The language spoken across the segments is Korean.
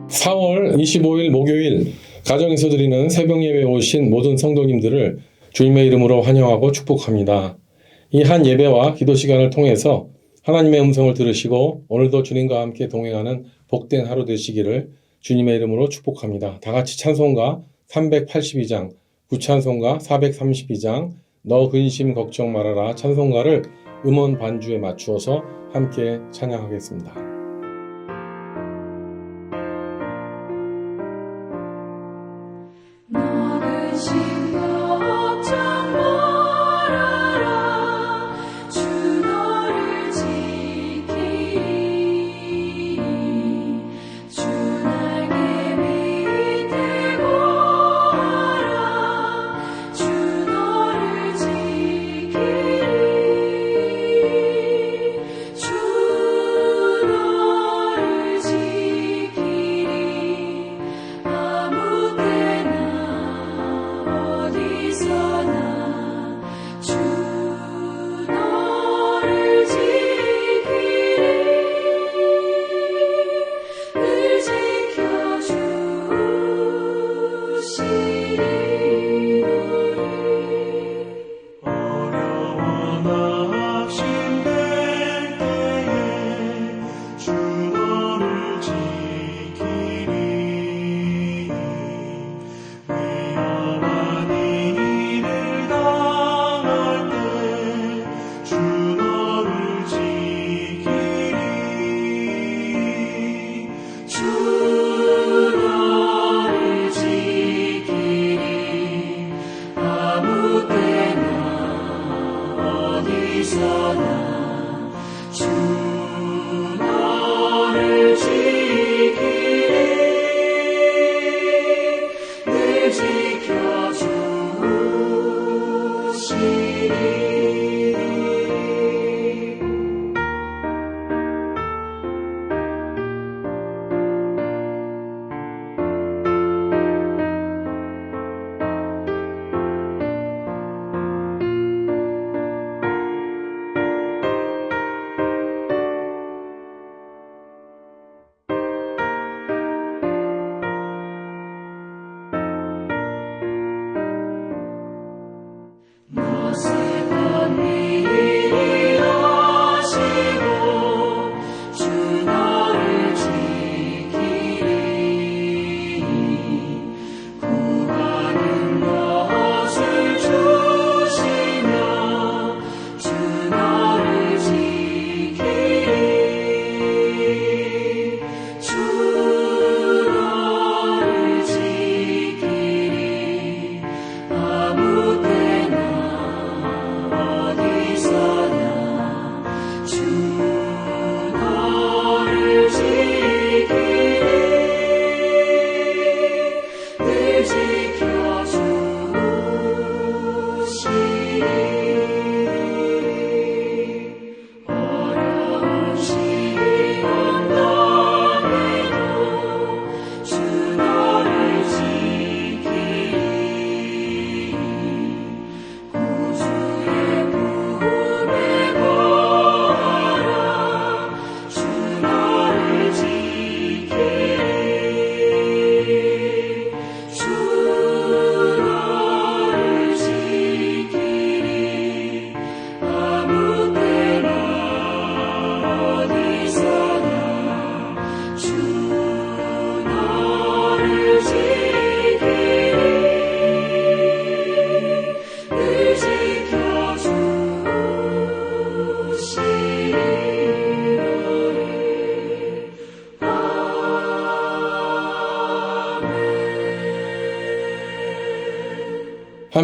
4월 25일 목요일 가정에서 드리는 새벽 예배에 오신 모든 성도님들을 주님의 이름으로 환영하고 축복합니다. 이 한 예배와 기도 시간을 통해서 하나님의 음성을 들으시고 오늘도 주님과 함께 동행하는 복된 하루 되시기를 주님의 이름으로 축복합니다. 다 같이 찬송가 382장, 구찬송가 432장, 너 근심 걱정 말아라 찬송가를 음원 반주에 맞추어서 함께 찬양하겠습니다.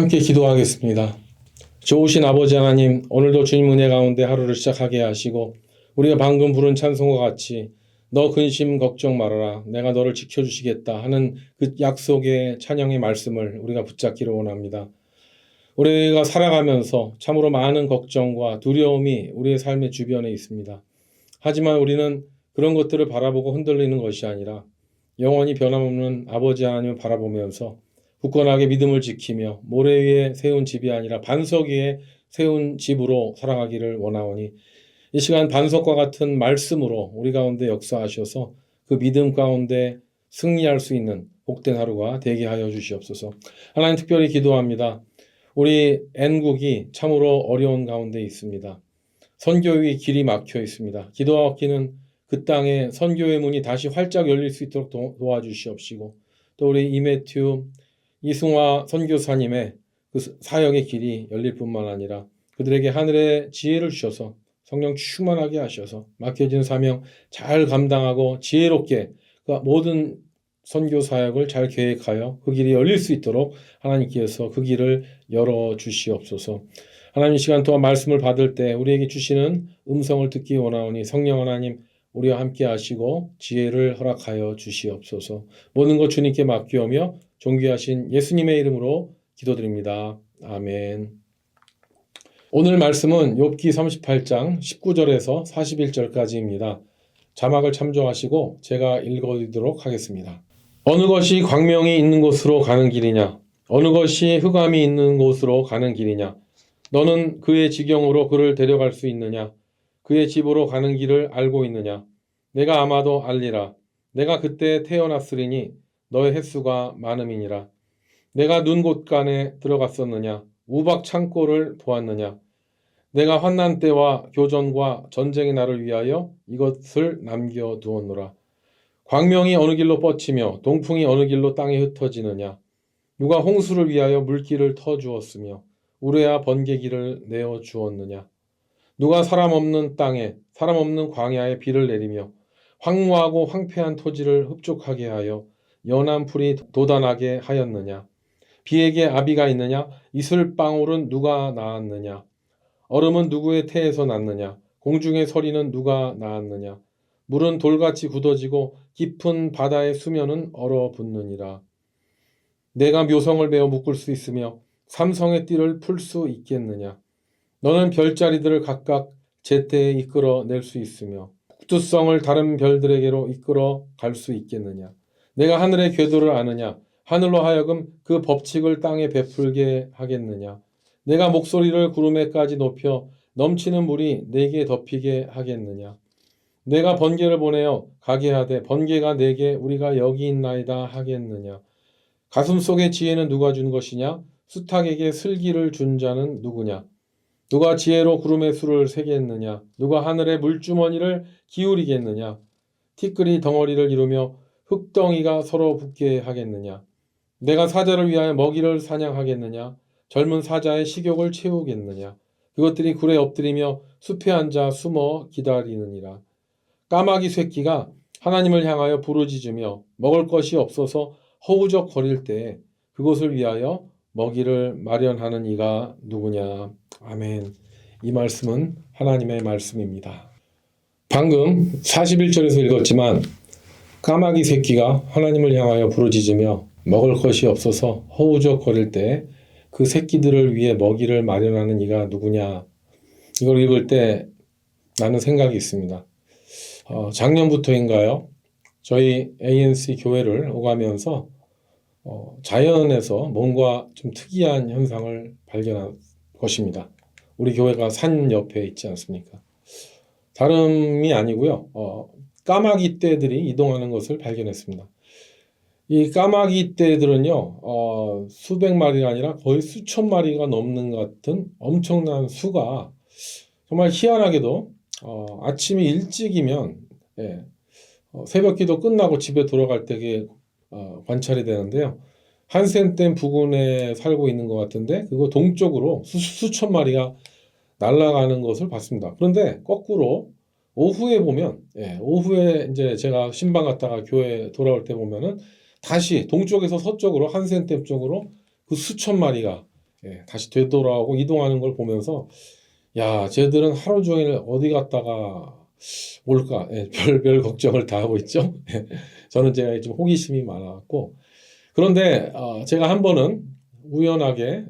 함께 기도하겠습니다. 좋으신 아버지 하나님, 오늘도 주님 은혜 가운데 하루를 시작하게 하시고 우리가 방금 부른 찬송과 같이 너 근심 걱정 말아라 내가 너를 지켜주시겠다 하는 그 약속의 찬양의 말씀을 우리가 붙잡기를 원합니다. 우리가 살아가면서 참으로 많은 걱정과 두려움이 우리의 삶의 주변에 있습니다. 하지만 우리는 그런 것들을 바라보고 흔들리는 것이 아니라 영원히 변함없는 아버지 하나님을 바라보면서 굳건하게 믿음을 지키며 모래 위에 세운 집이 아니라 반석 위에 세운 집으로 살아가기를 원하오니 이 시간 반석과 같은 말씀으로 우리 가운데 역사하셔서 그 믿음 가운데 승리할 수 있는 복된 하루가 되게 하여 주시옵소서. 하나님 특별히 기도합니다. 우리 N국이 참으로 어려운 가운데 있습니다. 선교의 길이 막혀 있습니다. 기도하기는 그 땅에 선교의 문이 다시 활짝 열릴 수 있도록 도와주시옵시고, 또 우리 이매튜 이승화 선교사님의 그 사역의 길이 열릴 뿐만 아니라 그들에게 하늘의 지혜를 주셔서 성령 충만하게 하셔서 맡겨진 사명 잘 감당하고 지혜롭게 그 모든 선교 사역을 잘 계획하여 그 길이 열릴 수 있도록 하나님께서 그 길을 열어 주시옵소서. 하나님, 이 시간 동안 말씀을 받을 때 우리에게 주시는 음성을 듣기 원하오니 성령 하나님 우리와 함께 하시고 지혜를 허락하여 주시옵소서. 모든 것 주님께 맡기오며 존귀하신 예수님의 이름으로 기도드립니다. 아멘. 오늘 말씀은 욥기 38장 19절에서 41절까지입니다. 자막을 참조하시고 제가 읽어드리도록 하겠습니다. 어느 것이 광명이 있는 곳으로 가는 길이냐? 어느 것이 흑암이 있는 곳으로 가는 길이냐? 너는 그의 지경으로 그를 데려갈 수 있느냐? 그의 집으로 가는 길을 알고 있느냐? 내가 아마도 알리라. 내가 그때 태어났으리니 너의 횟수가 많음이니라. 내가 눈 곳간에 들어갔었느냐? 우박 창고를 보았느냐? 내가 환난 때와 교전과 전쟁의 날을 위하여 이것을 남겨두었노라. 광명이 어느 길로 뻗치며 동풍이 어느 길로 땅에 흩어지느냐? 누가 홍수를 위하여 물길을 터주었으며 우레와 번개길을 내어주었느냐? 누가 사람 없는 땅에 사람 없는 광야에 비를 내리며 황무하고 황폐한 토지를 흡족하게 하여 연한 풀이 돋아나게 하였느냐? 비에게 아비가 있느냐? 이슬방울은 누가 낳았느냐? 얼음은 누구의 태에서 났느냐? 공중의 서리는 누가 낳았느냐? 물은 돌같이 굳어지고 깊은 바다의 수면은 얼어붙느니라. 내가 묘성을 베어 묶을 수 있으며 삼성의 띠를 풀 수 있겠느냐? 너는 별자리들을 각각 제때에 이끌어 낼 수 있으며 북두성을 다른 별들에게로 이끌어 갈 수 있겠느냐? 내가 하늘의 궤도를 아느냐? 하늘로 하여금 그 법칙을 땅에 베풀게 하겠느냐? 내가 목소리를 구름에까지 높여 넘치는 물이 내게 덮이게 하겠느냐? 내가 번개를 보내어 가게 하되 번개가 내게 우리가 여기 있나이다 하겠느냐? 가슴속의 지혜는 누가 준 것이냐? 수탉에게 슬기를 준 자는 누구냐? 누가 지혜로 구름의 수를 세겠느냐? 누가 하늘의 물주머니를 기울이겠느냐? 티끌이 덩어리를 이루며 흙덩이가 서로 붙게 하겠느냐? 내가 사자를 위하여 먹이를 사냥하겠느냐? 젊은 사자의 식욕을 채우겠느냐? 그것들이 굴에 엎드리며 숲에 앉아 숨어 기다리느니라. 까마귀 새끼가 하나님을 향하여 부르짖으며 먹을 것이 없어서 허우적거릴 때에 그것을 위하여 먹이를 마련하는 이가 누구냐? 아멘. 이 말씀은 하나님의 말씀입니다. 방금 41절에서 읽었지만 까마귀 새끼가 하나님을 향하여 부르짖으며 먹을 것이 없어서 허우적거릴 때 그 새끼들을 위해 먹이를 마련하는 이가 누구냐? 이걸 읽을 때 나는 생각이 있습니다. 작년부터인가요? 저희 ANC 교회를 오가면서 자연에서 뭔가 좀 특이한 현상을 발견한 것입니다. 우리 교회가 산 옆에 있지 않습니까? 다름이 아니고요. 까마귀 떼들이 이동하는 것을 발견했습니다. 이 까마귀 떼들은요, 수백 마리가 아니라 거의 수천 마리가 넘는 것 같은 엄청난 수가 정말 희한하게도 아침이 일찍이면 새벽 기도 끝나고 집에 돌아갈 때 관찰이 되는데요. 한센댐 부근에 살고 있는 것 같은데 그거 동쪽으로 수천 마리가 날아가는 것을 봤습니다. 그런데 거꾸로 오후에 보면 오후에 이제 제가 신방 갔다가 교회 돌아올 때 보면은 다시 동쪽에서 서쪽으로 한센댐 쪽으로 그 수천 마리가 다시 되돌아오고 이동하는 걸 보면서 야, 쟤들은 하루 종일 어디 갔다가 올까? 별별 걱정을 다 하고 있죠. 저는 제가 좀 호기심이 많았고 그런데 제가 한 번은 우연하게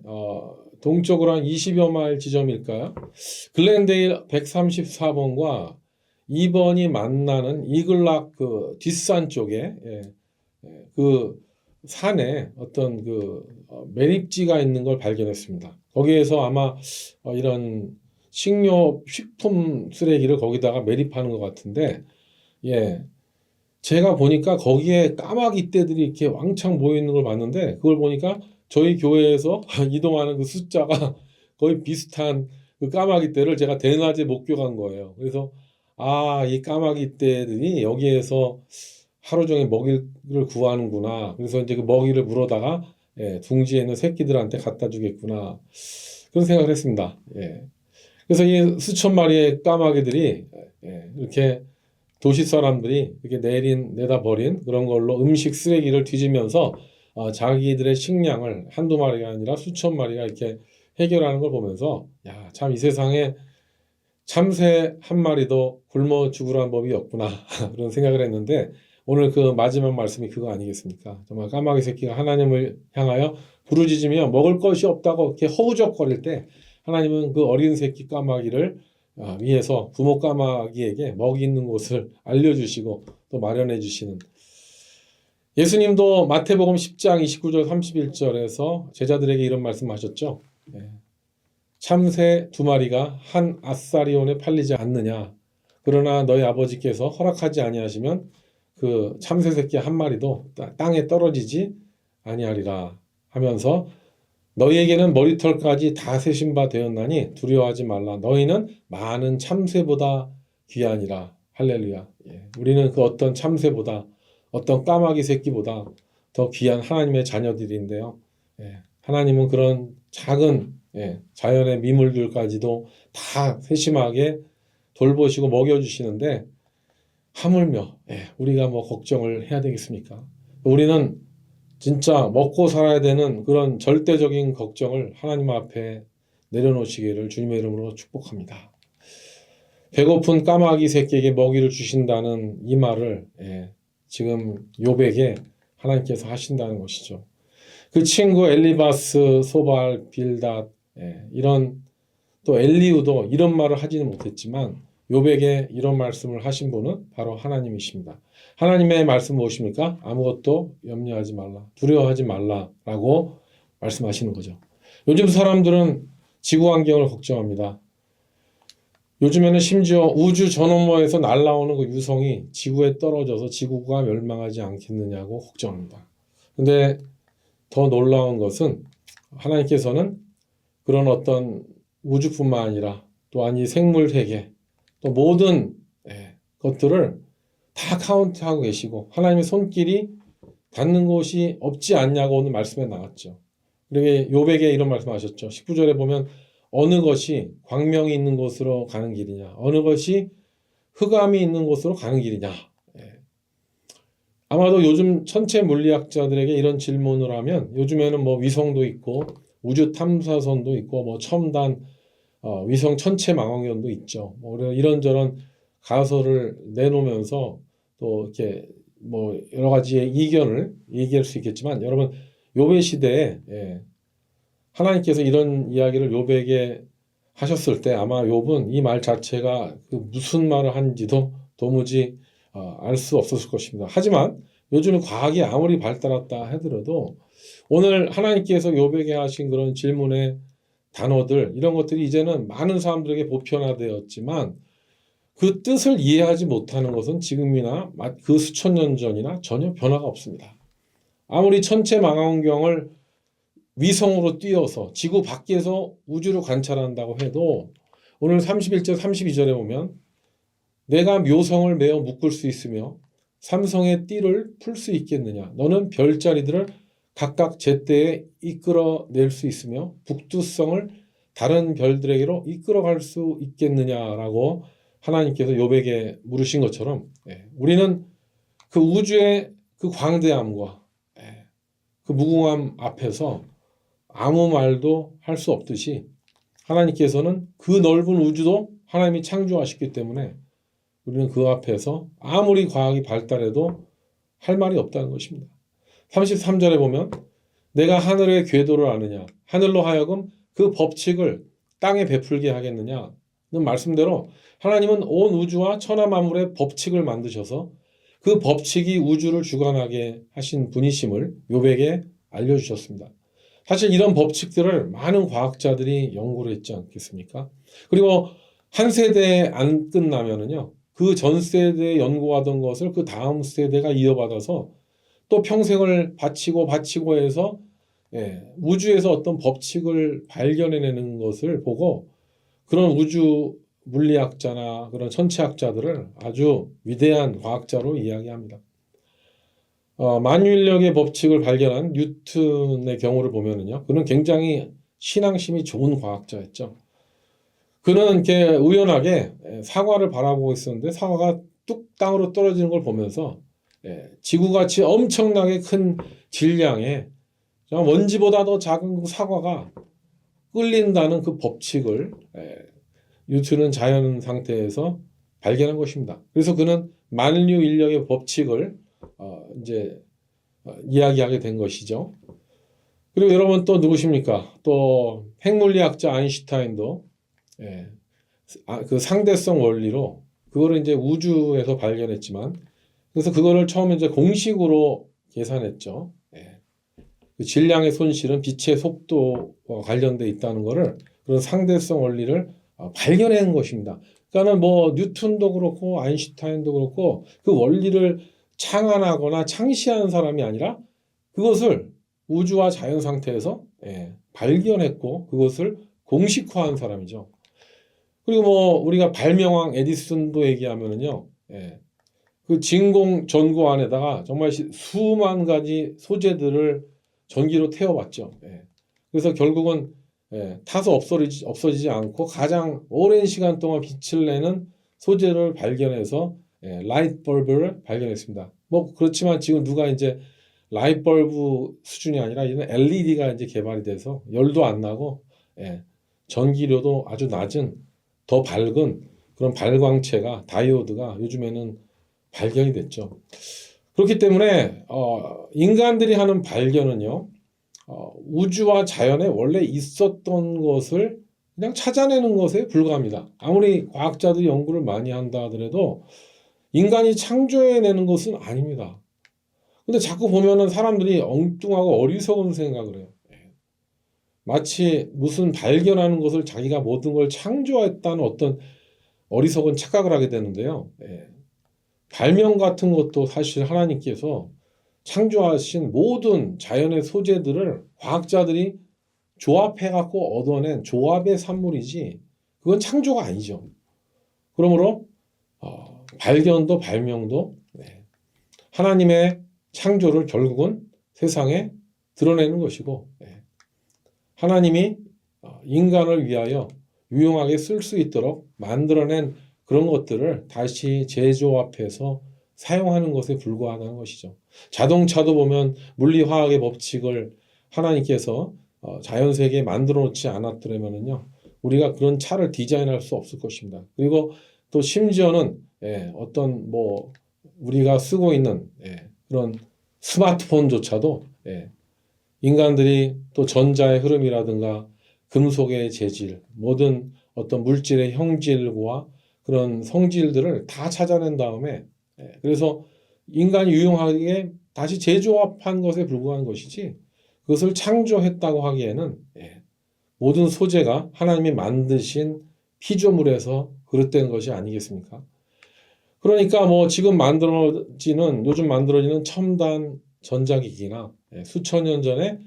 동쪽으로 한 20여 마일 지점일까요? 글렌데일 134번과 2번이 만나는 이글락 그 뒷산 쪽에 그 산에 어떤 그 매립지가 있는 걸 발견했습니다. 거기에서 아마 이런 식품 쓰레기를 거기다가 매립하는 것 같은데, 제가 보니까 거기에 까마귀 떼들이 이렇게 왕창 모여 있는 걸 봤는데 그걸 보니까 저희 교회에서 이동하는 그 숫자가 거의 비슷한 그 까마귀 떼를 제가 대낮에 목격한 거예요. 그래서 이 까마귀 떼들이 여기에서 하루 종일 먹이를 구하는구나. 그래서 이제 그 먹이를 물어다가 둥지에 있는 새끼들한테 갖다 주겠구나. 그런 생각을 했습니다. 그래서 이 수천 마리의 까마귀들이 이렇게 도시 사람들이 이렇게 내다 버린 그런 걸로 음식 쓰레기를 뒤지면서 자기들의 식량을 한두 마리가 아니라 수천 마리가 이렇게 해결하는 걸 보면서 야, 참 이 세상에 참새 한 마리도 굶어 죽으라는 법이 없구나 그런 생각을 했는데 오늘 그 마지막 말씀이 그거 아니겠습니까? 정말 까마귀 새끼가 하나님을 향하여 부르짖으며 먹을 것이 없다고 이렇게 허우적거릴 때 하나님은 그 어린 새끼 까마귀를 위해서 부모 까마귀에게 먹이 있는 곳을 알려주시고 또 마련해 주시는 예수님도 마태복음 10장 29절 31절에서 제자들에게 이런 말씀하셨죠. 참새 두 마리가 한 아사리온에 팔리지 않느냐. 그러나 너희 아버지께서 허락하지 아니하시면 그 참새 새끼 한 마리도 땅에 떨어지지 아니하리라 하면서 너희에게는 머리털까지 다 세신 바 되었나니 두려워하지 말라. 너희는 많은 참새보다 귀하니라. 할렐루야. 우리는 그 어떤 참새보다 어떤 까마귀 새끼보다 더 귀한 하나님의 자녀들인데요. 하나님은 그런 작은 자연의 미물들까지도 다 세심하게 돌보시고 먹여주시는데 하물며 우리가 뭐 걱정을 해야 되겠습니까? 우리는 진짜 먹고 살아야 되는 그런 절대적인 걱정을 하나님 앞에 내려놓으시기를 주님의 이름으로 축복합니다. 배고픈 까마귀 새끼에게 먹이를 주신다는 이 말을 지금 욥에게 하나님께서 하신다는 것이죠. 그 친구 엘리바스, 소발, 빌닷 이런 또 엘리우도 이런 말을 하지는 못했지만 욥에게 이런 말씀을 하신 분은 바로 하나님이십니다. 하나님의 말씀 무엇입니까? 아무것도 염려하지 말라, 두려워하지 말라라고 말씀하시는 거죠. 요즘 사람들은 지구 환경을 걱정합니다. 요즘에는 심지어 우주 저 너머에서 날아오는 그 유성이 지구에 떨어져서 지구가 멸망하지 않겠느냐고 걱정합니다. 근데 더 놀라운 것은 하나님께서는 그런 어떤 우주뿐만 아니라 또한 이 생물 세계 또 모든 것들을 다 카운트하고 계시고 하나님의 손길이 닿는 곳이 없지 않냐고 오늘 말씀에 나왔죠. 그리고 욥에게 이런 말씀하셨죠. 19절에 보면 어느 것이 광명이 있는 곳으로 가는 길이냐, 어느 것이 흑암이 있는 곳으로 가는 길이냐. 아마도 요즘 천체 물리학자들에게 이런 질문을 하면 요즘에는 뭐 위성도 있고 우주 탐사선도 있고 뭐 첨단 위성 천체 망원경도 있죠. 뭐 이런저런 가설을 내놓으면서 또 이렇게 뭐 여러 가지의 이견을 얘기할 수 있겠지만 여러분 욥의 시대에 하나님께서 이런 이야기를 욥에게 하셨을 때 아마 욥은 이 말 자체가 그 무슨 말을 하는지도 도무지 알 수 없었을 것입니다. 하지만 요즘 과학이 아무리 발달했다 하더라도 오늘 하나님께서 욥에게 하신 그런 질문의 단어들 이런 것들이 이제는 많은 사람들에게 보편화되었지만 그 뜻을 이해하지 못하는 것은 지금이나 그 수천 년 전이나 전혀 변화가 없습니다. 아무리 천체 망원경을 위성으로 띄워서 지구 밖에서 우주를 관찰한다고 해도 오늘 31절 32절에 보면 내가 묘성을 메어 묶을 수 있으며 삼성의 띠를 풀 수 있겠느냐. 너는 별자리들을 각각 제때에 이끌어낼 수 있으며 북두성을 다른 별들에게로 이끌어갈 수 있겠느냐라고 하나님께서 욥에게 물으신 것처럼 우리는 그 우주의 그 광대함과 그 무궁함 앞에서 아무 말도 할 수 없듯이 하나님께서는 그 넓은 우주도 하나님이 창조하셨기 때문에 우리는 그 앞에서 아무리 과학이 발달해도 할 말이 없다는 것입니다. 33절에 보면 내가 하늘의 궤도를 아느냐 하늘로 하여금 그 법칙을 땅에 베풀게 하겠느냐는 말씀대로 하나님은 온 우주와 천하 만물의 법칙을 만드셔서 그 법칙이 우주를 주관하게 하신 분이심을 욥에게 알려주셨습니다. 사실 이런 법칙들을 많은 과학자들이 연구를 했지 않겠습니까? 그리고 한 세대에 안 끝나면은요 그 전 세대에 연구하던 것을 그 다음 세대가 이어받아서 또 평생을 바치고 해서 우주에서 어떤 법칙을 발견해내는 것을 보고 그런 우주 물리학자나 그런 천체학자들을 아주 위대한 과학자로 이야기합니다. 만유인력의 법칙을 발견한 뉴턴의 경우를 보면은요, 그는 굉장히 신앙심이 좋은 과학자였죠. 그는 이렇게 우연하게 사과를 바라보고 있었는데 사과가 뚝 땅으로 떨어지는 걸 보면서 지구같이 엄청나게 큰 질량의 먼지보다 더 작은 그 사과가 끌린다는 그 법칙을 뉴턴은 자연 상태에서 발견한 것입니다. 그래서 그는 만유 인력의 법칙을 이제 이야기하게 된 것이죠. 그리고 여러분 또 누구십니까? 또 핵물리학자 아인슈타인도 그 상대성 원리로 그거를 이제 우주에서 발견했지만 그래서 그거를 처음에 이제 공식으로 계산했죠. 그 질량의 손실은 빛의 속도와 관련돼 있다는 것을 그런 상대성 원리를 발견한 것입니다. 그러니까는 뭐 뉴턴도 그렇고 아인슈타인도 그렇고 그 원리를 창안하거나 창시한 사람이 아니라 그것을 우주와 자연 상태에서 발견했고 그것을 공식화한 사람이죠. 그리고 뭐 우리가 발명왕 에디슨도 얘기하면은요, 그 진공 전구 안에다가 정말 수만 가지 소재들을 전기로 태워봤죠. 그래서 결국은 타서 없어지지 않고 가장 오랜 시간 동안 빛을 내는 소재를 발견해서 라이트 벌브를 발견했습니다. 뭐 그렇지만 지금 누가 이제 라이트 벌브 수준이 아니라 이제는 LED가 이제 개발이 돼서 열도 안 나고 전기료도 아주 낮은 더 밝은 그런 발광체가 다이오드가 요즘에는 발견이 됐죠. 그렇기 때문에 인간들이 하는 발견은요, 우주와 자연에 원래 있었던 것을 그냥 찾아내는 것에 불과합니다. 아무리 과학자들이 연구를 많이 한다 하더라도 인간이 창조해내는 것은 아닙니다. 근데 자꾸 보면은 사람들이 엉뚱하고 어리석은 생각을 해요. 마치 무슨 발견하는 것을 자기가 모든 걸 창조했다는 어떤 어리석은 착각을 하게 되는데요. 발명 같은 것도 사실 하나님께서 창조하신 모든 자연의 소재들을 과학자들이 조합해갖고 얻어낸 조합의 산물이지 그건 창조가 아니죠. 그러므로 발견도 발명도 하나님의 창조를 결국은 세상에 드러내는 것이고 하나님이 인간을 위하여 유용하게 쓸 수 있도록 만들어낸 그런 것들을 다시 재조합해서 사용하는 것에 불과하다는 것이죠. 자동차도 보면 물리화학의 법칙을 하나님께서 자연세계에 만들어 놓지 않았더라면요, 우리가 그런 차를 디자인할 수 없을 것입니다. 그리고 또 심지어는 어떤 뭐 우리가 쓰고 있는 그런 스마트폰조차도 인간들이 또 전자의 흐름이라든가 금속의 재질, 모든 어떤 물질의 형질과 그런 성질들을 다 찾아낸 다음에 그래서 인간이 유용하게 다시 재조합한 것에 불과한 것이지 그것을 창조했다고 하기에는 모든 소재가 하나님이 만드신 피조물에서 그릇된 것이 아니겠습니까? 그러니까 뭐 지금 요즘 만들어지는 첨단 전자기기나 수천 년 전에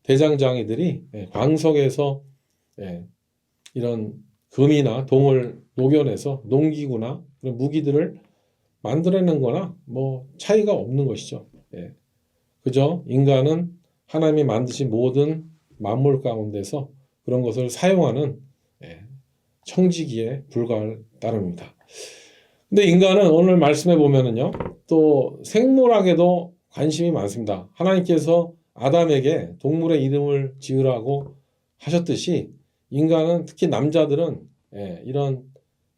대장장이들이 광석에서 이런 금이나 동을 녹여내서 농기구나 그런 무기들을 만들어낸 거나 뭐 차이가 없는 것이죠. 그저 인간은 하나님이 만드신 모든 만물 가운데서 그런 것을 사용하는 청지기에 불과할 따름입니다. 근데 인간은 오늘 말씀해 보면은요, 또 생물학에도 관심이 많습니다. 하나님께서 아담에게 동물의 이름을 지으라고 하셨듯이 인간은 특히 남자들은 이런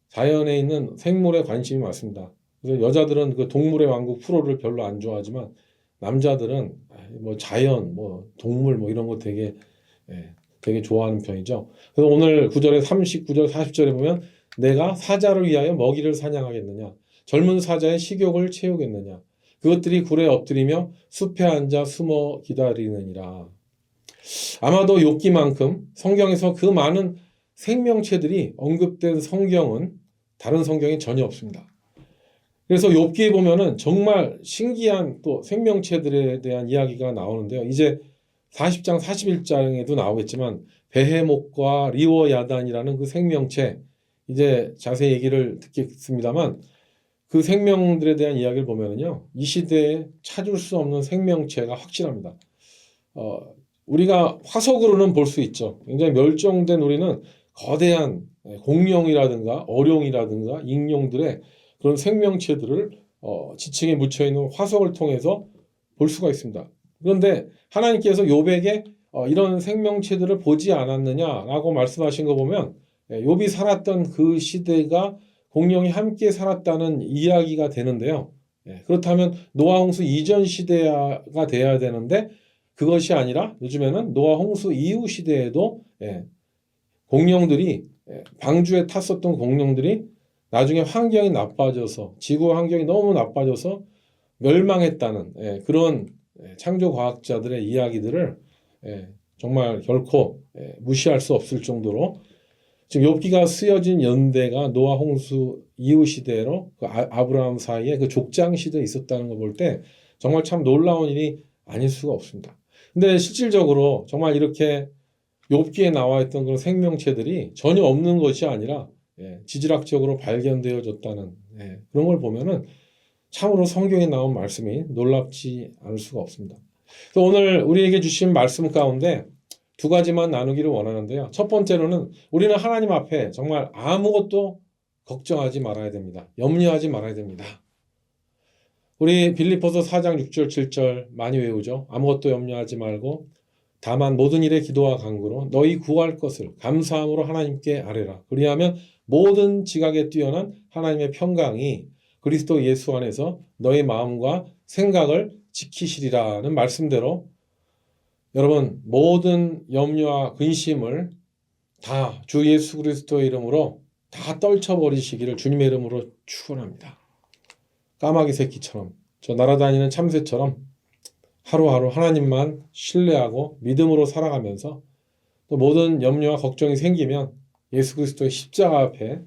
자연에 있는 생물에 관심이 많습니다. 그래서 여자들은 그 동물의 왕국 프로를 별로 안 좋아하지만 남자들은 뭐 자연, 뭐 동물 뭐 이런 거 되게 좋아하는 편이죠. 그래서 오늘 9절에 39절 40절에 보면 내가 사자를 위하여 먹이를 사냥하겠느냐, 젊은 사자의 식욕을 채우겠느냐, 그것들이 굴에 엎드리며 숲에 앉아 숨어 기다리느니라. 아마도 욥기만큼 성경에서 그 많은 생명체들이 언급된 성경은 다른 성경이 전혀 없습니다. 그래서 욥기에 보면은 정말 신기한 또 생명체들에 대한 이야기가 나오는데요. 이제 40장 41장에도 나오겠지만 베헤목과 리워야단이라는 그 생명체, 이제 자세히 얘기를 듣겠습니다만 그 생명들에 대한 이야기를 보면은요, 이 시대에 찾을 수 없는 생명체가 확실합니다. 우리가 화석으로는 볼 수 있죠. 굉장히 멸종된 우리는 거대한 공룡이라든가 어룡이라든가 익룡들의 그런 생명체들을 지층에 묻혀 있는 화석을 통해서 볼 수가 있습니다. 그런데 하나님께서 욥에게 이런 생명체들을 보지 않았느냐라고 말씀하신 거 보면 욥이 살았던 그 시대가 공룡이 함께 살았다는 이야기가 되는데요. 그렇다면 노아 홍수 이전 시대가 돼야 되는데 그것이 아니라 요즘에는 노아 홍수 이후 시대에도 공룡들이 방주에 탔었던 공룡들이 나중에 환경이 나빠져서 지구 환경이 너무 나빠져서 멸망했다는 그런 창조과학자들의 이야기들을 정말 결코 무시할 수 없을 정도로 지금 욥기가 쓰여진 연대가 노아 홍수 이후 시대로 그 아브라함 사이에 그 족장 시대에 있었다는 걸 볼 때 정말 참 놀라운 일이 아닐 수가 없습니다. 근데 실질적으로 정말 이렇게 욥기에 나와 있던 그런 생명체들이 전혀 없는 것이 아니라 지질학적으로 발견되어졌다는 그런 걸 보면은 참으로 성경에 나온 말씀이 놀랍지 않을 수가 없습니다. 그래서 오늘 우리에게 주신 말씀 가운데 두 가지만 나누기를 원하는데요. 첫 번째로는 우리는 하나님 앞에 정말 아무것도 걱정하지 말아야 됩니다. 염려하지 말아야 됩니다. 우리 빌립보서 4장 6절 7절 많이 외우죠. 아무것도 염려하지 말고 다만 모든 일에 기도와 간구로 너희 구할 것을 감사함으로 하나님께 아뢰라. 그리하면 모든 지각에 뛰어난 하나님의 평강이 그리스도 예수 안에서 너희 마음과 생각을 지키시리라는 말씀대로 여러분 모든 염려와 근심을 다 주 예수 그리스도의 이름으로 다 떨쳐버리시기를 주님의 이름으로 축원합니다. 까마귀 새끼처럼 저 날아다니는 참새처럼 하루하루 하나님만 신뢰하고 믿음으로 살아가면서 또 모든 염려와 걱정이 생기면 예수 그리스도의 십자가 앞에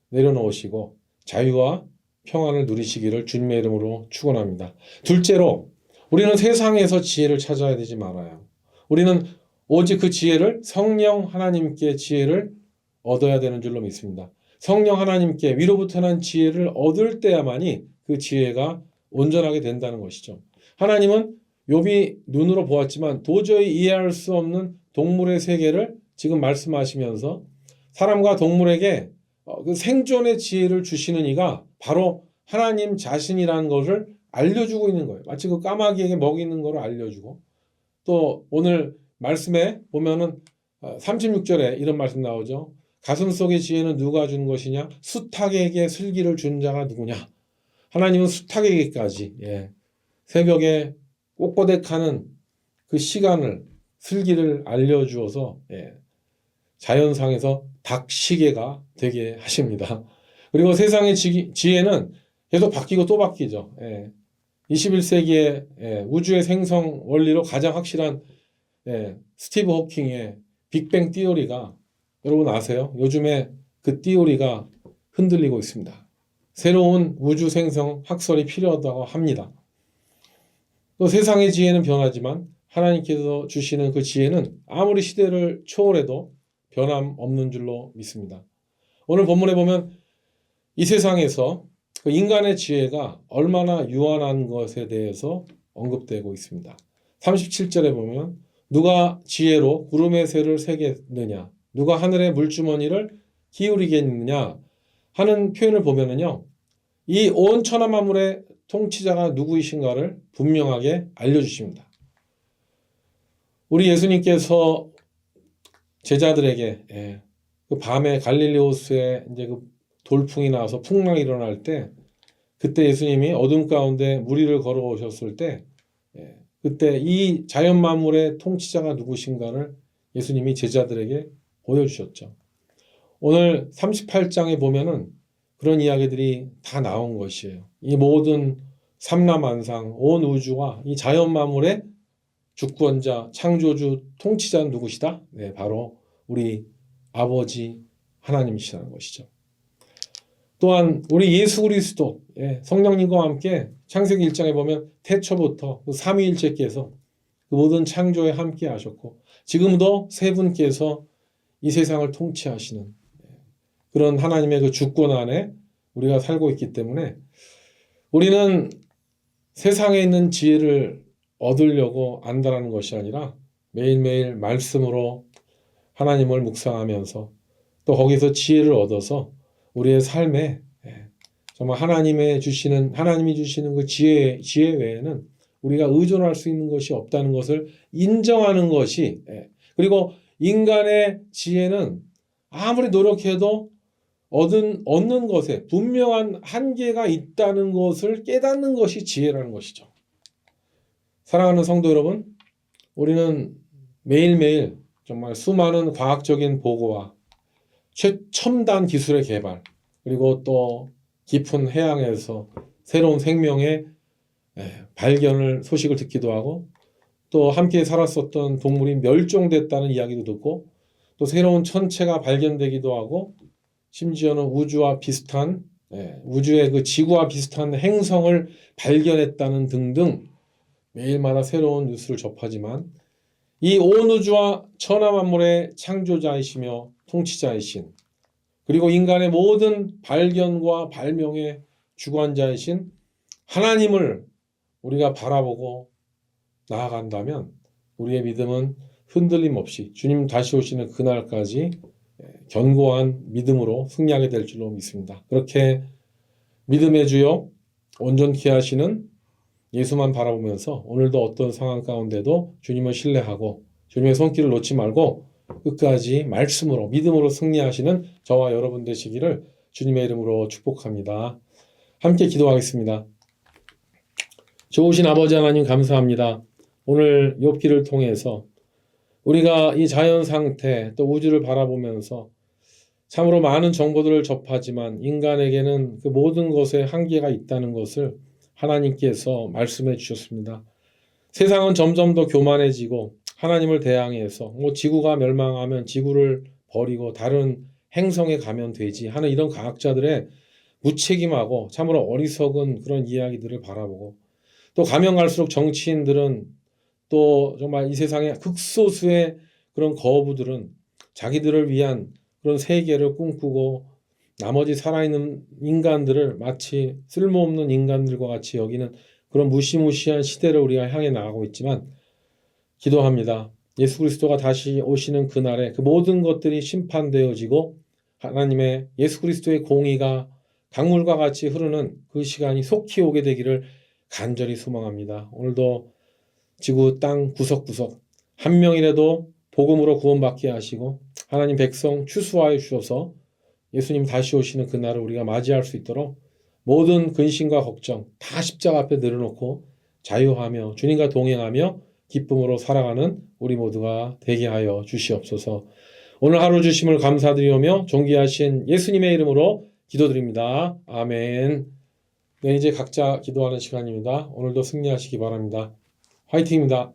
내려놓으시고 자유와 평안을 누리시기를 주님의 이름으로 축원합니다. 둘째로 우리는 세상에서 지혜를 찾아야 되지 말아요. 우리는 오직 그 지혜를 성령 하나님께 지혜를 얻어야 되는 줄로 믿습니다. 성령 하나님께 위로부터 난 지혜를 얻을 때야만이 그 지혜가 온전하게 된다는 것이죠. 하나님은 욥이 눈으로 보았지만 도저히 이해할 수 없는 동물의 세계를 지금 말씀하시면서 사람과 동물에게 그 생존의 지혜를 주시는 이가 바로 하나님 자신이라는 것을 알려주고 있는 거예요. 마치 그 까마귀에게 먹이는 것을 알려주고 또 오늘 말씀에 보면은 36절에 이런 말씀 나오죠. 가슴속의 지혜는 누가 준 것이냐? 수탉에게 슬기를 준 자가 누구냐? 하나님은 수탉에게까지 새벽에 꼬꼬댁하는 그 시간을 슬기를 알려주어서 자연상에서 닭시계가 되게 하십니다. 그리고 세상의 지혜는 계속 바뀌고 또 바뀌죠. 21세기의 우주의 생성 원리로 가장 확실한 스티브 호킹의 빅뱅 띠오리가 여러분 아세요? 요즘에 그 띠오리가 흔들리고 있습니다. 새로운 우주 생성 학설이 필요하다고 합니다. 또 세상의 지혜는 변하지만 하나님께서 주시는 그 지혜는 아무리 시대를 초월해도 변함없는 줄로 믿습니다. 오늘 본문에 보면 이 세상에서 그 인간의 지혜가 얼마나 유한한 것에 대해서 언급되고 있습니다. 37절에 보면 누가 지혜로 구름의 새를 세겠느냐 누가 하늘의 물주머니를 기울이겠느냐 하는 표현을 보면은요. 이 온 천하 만물의 통치자가 누구이신가를 분명하게 알려주십니다. 우리 예수님께서 제자들에게 그 밤에 갈릴리 호수에 이제 그 돌풍이 나와서 풍랑이 일어날 때 그때 예수님이 어둠 가운데 무리를 걸어오셨을 때 그때 이 자연 만물의 통치자가 누구신가를 예수님이 제자들에게 보여주셨죠. 오늘 38장에 보면은 그런 이야기들이 다 나온 것이에요. 이 모든 삼라만상 온 우주와 이 자연 만물의 주권자, 창조주, 통치자는 누구시다? 바로 우리 아버지 하나님이시라는 것이죠. 또한 우리 예수 그리스도 성령님과 함께 창세기 1장에 보면 태초부터 그 삼위일체께서 그 모든 창조에 함께 하셨고 지금도 세 분께서 이 세상을 통치하시는 그런 하나님의 그 주권 안에 우리가 살고 있기 때문에 우리는 세상에 있는 지혜를 얻으려고 안다라는 것이 아니라 매일매일 말씀으로 하나님을 묵상하면서 또 거기서 지혜를 얻어서 우리의 삶에 정말 하나님이 주시는 그 지혜 외에는 우리가 의존할 수 있는 것이 없다는 것을 인정하는 것이 그리고 인간의 지혜는 아무리 노력해도 얻는 것에 분명한 한계가 있다는 것을 깨닫는 것이 지혜라는 것이죠. 사랑하는 성도 여러분, 우리는 매일매일 정말 수많은 과학적인 보고와 최첨단 기술의 개발 그리고 또 깊은 해양에서 새로운 생명의 발견을 소식을 듣기도 하고 또 함께 살았었던 동물이 멸종됐다는 이야기도 듣고 또 새로운 천체가 발견되기도 하고 심지어는 우주의 그 지구와 비슷한 행성을 발견했다는 등등 매일마다 새로운 뉴스를 접하지만 이 온 우주와 천하 만물의 창조자이시며 통치자이신 그리고 인간의 모든 발견과 발명의 주관자이신 하나님을 우리가 바라보고 나아간다면 우리의 믿음은 흔들림 없이 주님 다시 오시는 그날까지 견고한 믿음으로 승리하게 될 줄로 믿습니다. 그렇게 믿음의 주요 온전케 하시는 예수만 바라보면서 오늘도 어떤 상황 가운데도 주님을 신뢰하고 주님의 손길을 놓지 말고 끝까지 말씀으로 믿음으로 승리하시는 저와 여러분 되시기를 주님의 이름으로 축복합니다. 함께 기도하겠습니다. 좋으신 아버지 하나님 감사합니다. 오늘 욥기를 통해서 우리가 이 자연 상태 또 우주를 바라보면서 참으로 많은 정보들을 접하지만 인간에게는 그 모든 것에 한계가 있다는 것을 하나님께서 말씀해 주셨습니다. 세상은 점점 더 교만해지고 하나님을 대항해서 지구가 멸망하면 지구를 버리고 다른 행성에 가면 되지 하는 이런 과학자들의 무책임하고 참으로 어리석은 그런 이야기들을 바라보고 또 가면 갈수록 정치인들은 또 정말 이 세상의 극소수의 그런 거부들은 자기들을 위한 그런 세계를 꿈꾸고 나머지 살아있는 인간들을 마치 쓸모없는 인간들과 같이 여기는 그런 무시무시한 시대를 우리가 향해 나가고 있지만 기도합니다. 예수 그리스도가 다시 오시는 그날에 그 모든 것들이 심판되어지고 하나님의 예수 그리스도의 공의가 강물과 같이 흐르는 그 시간이 속히 오게 되기를 간절히 소망합니다. 오늘도 지구 땅 구석구석 한 명이라도 복음으로 구원받게 하시고 하나님 백성 추수하여 주셔서 예수님 다시 오시는 그날을 우리가 맞이할 수 있도록 모든 근심과 걱정 다 십자가 앞에 내려놓고 자유하며 주님과 동행하며 기쁨으로 살아가는 우리 모두가 되게 하여 주시옵소서. 오늘 하루 주심을 감사드리오며 존귀하신 예수님의 이름으로 기도드립니다. 아멘. 네, 이제 각자 기도하는 시간입니다. 오늘도 승리하시기 바랍니다. 화이팅입니다.